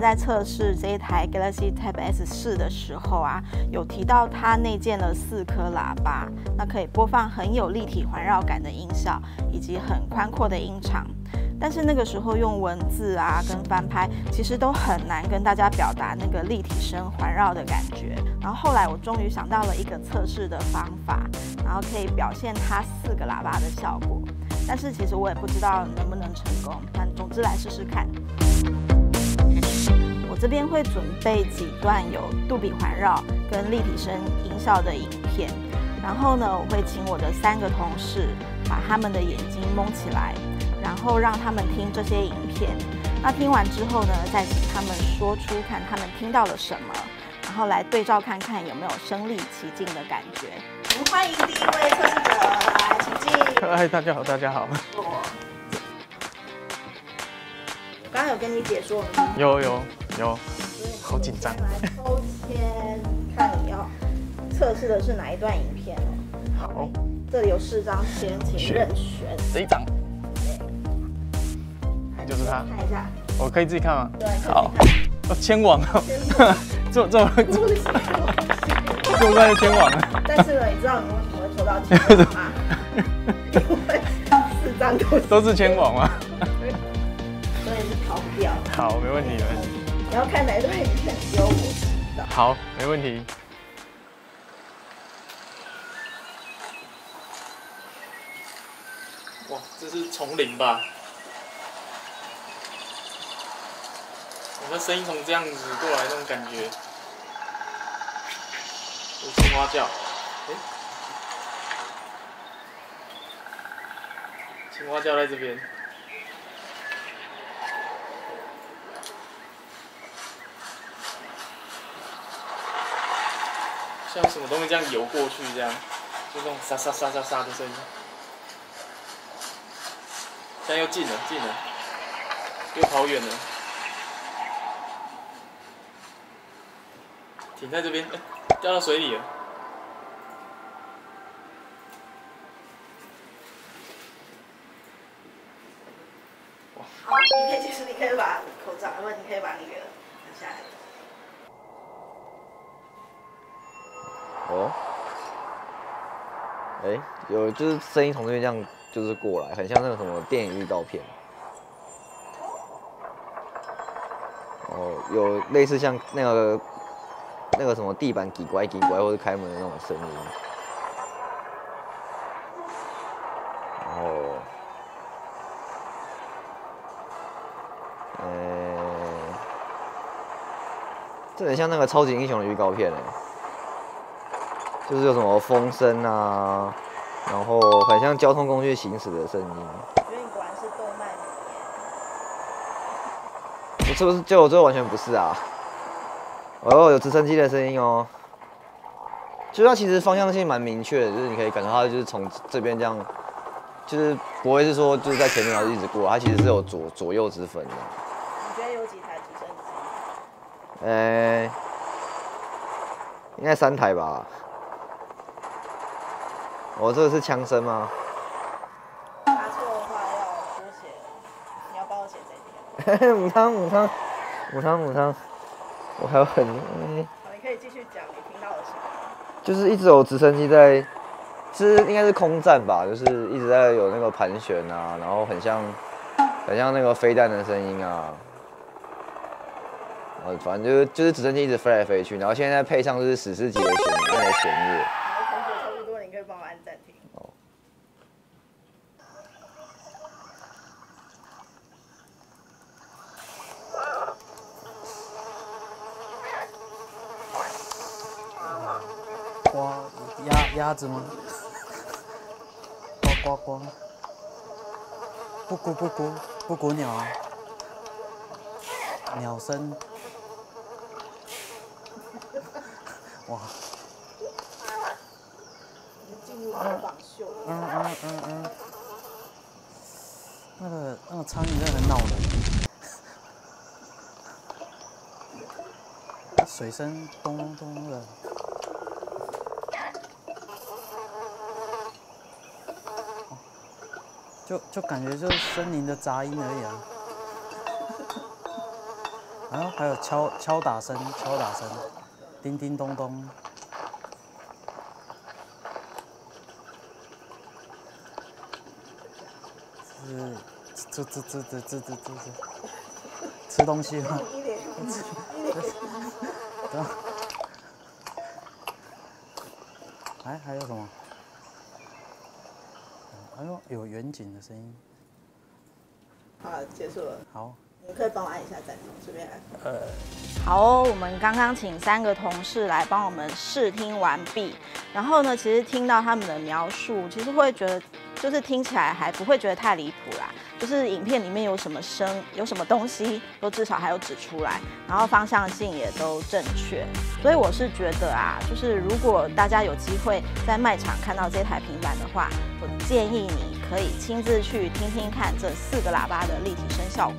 在测试这一台 Galaxy Tab S4的时候啊，有提到它内建了4颗喇叭，那可以播放很有立体环绕感的音效，以及很宽阔的音场。但是那个时候用文字啊跟翻拍，其实都很难跟大家表达那个立体声环绕的感觉。然后后来我终于想到了一个测试的方法，然后可以表现它4个喇叭的效果。但是其实我也不知道能不能成功，但总之来试试看。我这边会准备几段有杜比环绕跟立体声音效的影片，然后呢，我会请我的3个同事把他们的眼睛蒙起来，然后让他们听这些影片。那听完之后呢，再请他们说出看他们听到了什么，然后来对照看看有没有身临其境的感觉。我们欢迎第一位测试者，来，请进。嗨，大家好，大家好。我刚刚有跟你解说，有，好紧张。来抽签，看你要测试的是哪一段影片哦。好，这里有4张签，请任选。这一张，就是它。看一下，我可以自己看吗？对，好。哦，签网哦，这么快就签网了。但是呢，你知道你为什么会抽到签吗？因为4张都是签网吗？所以是逃不掉。好，没问题，没问题。你要看哪一段影片，只有我知道。好，没问题。哇，这是丛林吧？我的声音从这样子过来，那种感觉。有青蛙叫，青蛙叫在这边。像什么东西这样游过去，这样，就那种沙沙沙沙沙的声音。现在又近了，又跑远了。停在这边，掉到水里了。好，你可以，其实你可以把口罩，不，你可以把那个拿下来。哦，有就是声音从这边这样就是过来，很像那个什么电影预告片。哦，有类似像那个什么地板叽拐叽拐或者开门的那种声音。然后，这很像那个超级英雄的预告片就是有什么风声啊，然后很像交通工具行驶的声音。我觉得你果然是动漫迷。我是不是就我这完全不是啊？哦，有直升机的声音哦。就是它其实方向性蛮明确的，就是你可以感受它就是从这边这样，就是不会是说就是在前面然后一直过，它其实是有左右之分的。你觉得有几台直升机？应该3台吧。我这个是枪声吗？答错的话要多写，你要帮我写这一条。母汤，我还有很好，你可以继续讲你听到的什么。就是一直有直升机在，应该是空战吧，就是一直在有那个盘旋啊，然后很像那个飞弹的声音啊。反正就是直升机一直飞来飞去，然后现在配上就是史诗级的弦乐。好，同学差不多，你可以帮我按暂停。哦。鸭子吗？呱呱呱！不鼓鸟啊！鸟声。哇！进入模仿秀。那个苍蝇真的很恼人。水声咚咚咚的。就感觉就是森林的杂音而已啊。还有敲打声，叮叮咚咚。是吃东西吗？还有什么？哎呦，有远景的声音。好，结束了。好，你可以帮我按一下暂停，这边好哦，我们刚刚请3个同事来帮我们试听完毕，然后呢，其实听到他们的描述，其实会觉得就是听起来还不会觉得太离谱啦。就是影片里面有什么有什么东西，都至少还有指出来，然后方向性也都正确。所以我是觉得啊，就是如果大家有机会在卖场看到这台平板的话，我建议你可以亲自去听听看这4个喇叭的立体声效果。